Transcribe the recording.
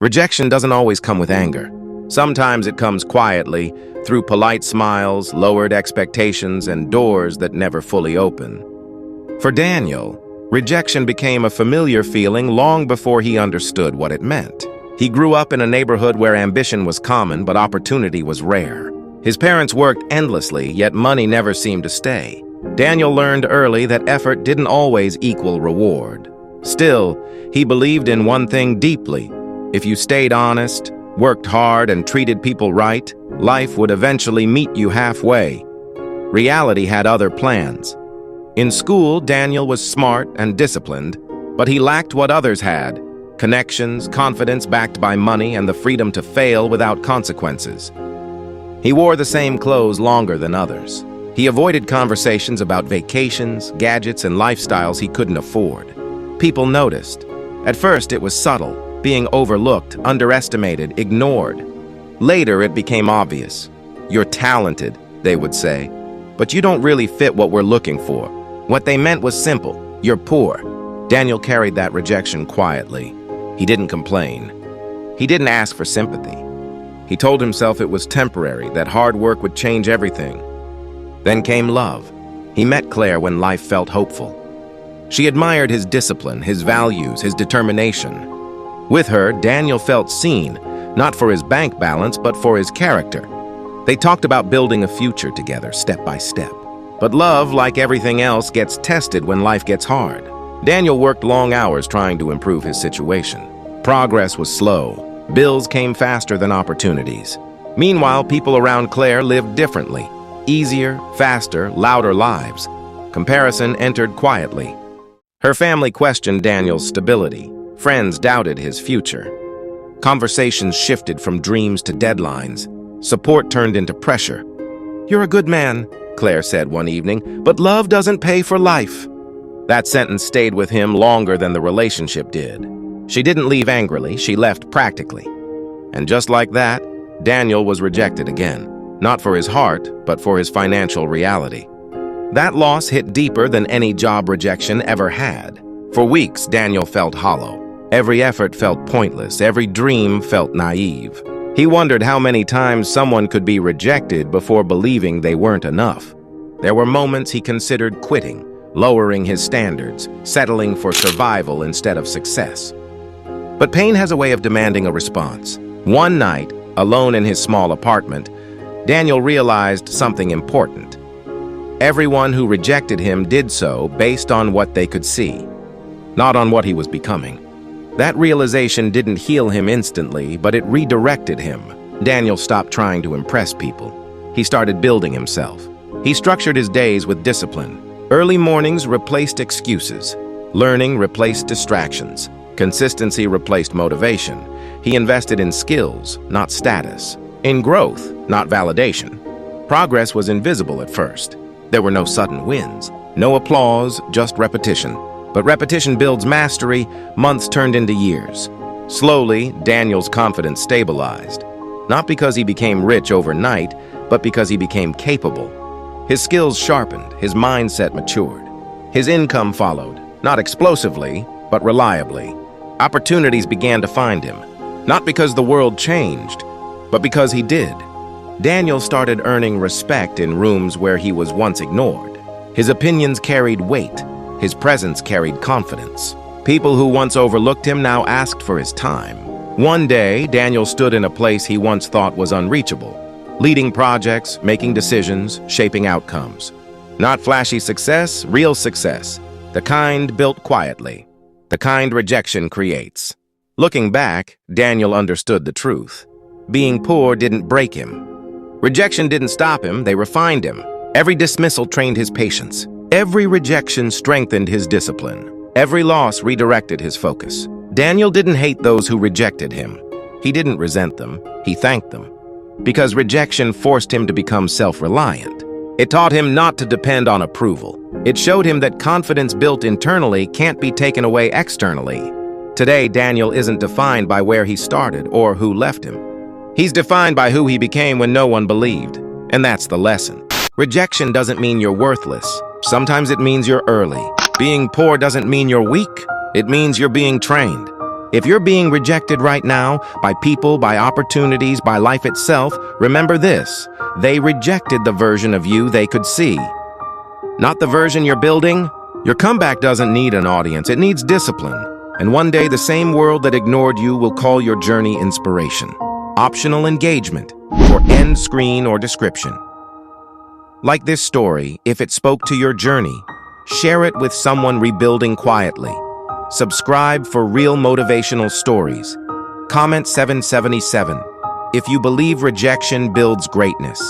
Rejection doesn't always come with anger. Sometimes it comes quietly, through polite smiles, lowered expectations, and doors that never fully open. For Daniel, rejection became a familiar feeling long before he understood what it meant. He grew up in a neighborhood where ambition was common, but opportunity was rare. His parents worked endlessly, yet money never seemed to stay. Daniel learned early that effort didn't always equal reward. Still, he believed in one thing deeply. If you stayed honest, worked hard, and treated people right, life would eventually meet you halfway. Reality had other plans. In school, Daniel was smart and disciplined, but he lacked what others had: connections, confidence backed by money, and the freedom to fail without consequences. He wore the same clothes longer than others. He avoided conversations about vacations, gadgets, and lifestyles he couldn't afford. People noticed. At first, it was subtle, being overlooked, underestimated, ignored. Later, it became obvious. You're talented, they would say, but you don't really fit what we're looking for. What they meant was simple: you're poor. Daniel carried that rejection quietly. He didn't complain. He didn't ask for sympathy. He told himself it was temporary, that hard work would change everything. Then came love. He met Claire when life felt hopeful. She admired his discipline, his values, his determination. With her, Daniel felt seen, not for his bank balance, but for his character. They talked about building a future together, step by step. But love, like everything else, gets tested when life gets hard. Daniel worked long hours trying to improve his situation. Progress was slow. Bills came faster than opportunities. Meanwhile, people around Claire lived differently. Easier, faster, louder lives. Comparison entered quietly. Her family questioned Daniel's stability. Friends doubted his future. Conversations shifted from dreams to deadlines. Support turned into pressure. "You're a good man," Claire said one evening, "but love doesn't pay for life." That sentence stayed with him longer than the relationship did. She didn't leave angrily, she left practically. And just like that, Daniel was rejected again. Not for his heart, but for his financial reality. That loss hit deeper than any job rejection ever had. For weeks, Daniel felt hollow. Every effort felt pointless. Every dream felt naive. He wondered how many times someone could be rejected before believing they weren't enough. There were moments he considered quitting, lowering his standards, settling for survival instead of success. But pain has a way of demanding a response. One night, alone in his small apartment, Daniel realized something important. Everyone who rejected him did so based on what they could see, not on what he was becoming. That realization didn't heal him instantly, but it redirected him. Daniel stopped trying to impress people. He started building himself. He structured his days with discipline. Early mornings replaced excuses. Learning replaced distractions. Consistency replaced motivation. He invested in skills, not status. In growth, not validation. Progress was invisible at first. There were no sudden wins. No applause, just repetition. But repetition builds mastery. Months turned into years. Slowly, Daniel's confidence stabilized. Not because he became rich overnight, but because he became capable. His skills sharpened, his mindset matured. His income followed, not explosively, but reliably. Opportunities began to find him, not because the world changed, but because he did. Daniel started earning respect in rooms where he was once ignored. His opinions carried weight. His presence carried confidence. People who once overlooked him now asked for his time. One day, Daniel stood in a place he once thought was unreachable, leading projects, making decisions, shaping outcomes. Not flashy success, real success. The kind built quietly. The kind rejection creates. Looking back, Daniel understood the truth. Being poor didn't break him. Rejection didn't stop him, they refined him. Every dismissal trained his patience. Every rejection strengthened his discipline. Every loss redirected his focus. Daniel didn't hate those who rejected him. He didn't resent them, he thanked them. Because rejection forced him to become self-reliant. It taught him not to depend on approval. It showed him that confidence built internally can't be taken away externally. Today, Daniel isn't defined by where he started or who left him. He's defined by who he became when no one believed. And that's the lesson. Rejection doesn't mean you're worthless. Sometimes it means you're early. Being poor doesn't mean you're weak. It means you're being trained. If you're being rejected right now, by people, by opportunities, by life itself, remember this: they rejected the version of you they could see. Not the version you're building. Your comeback doesn't need an audience, it needs discipline. And one day, the same world that ignored you will call your journey inspiration. Optional engagement, for end screen or description. Like this story, if it spoke to your journey, share it with someone rebuilding quietly. Subscribe for real motivational stories. Comment 777 if you believe rejection builds greatness.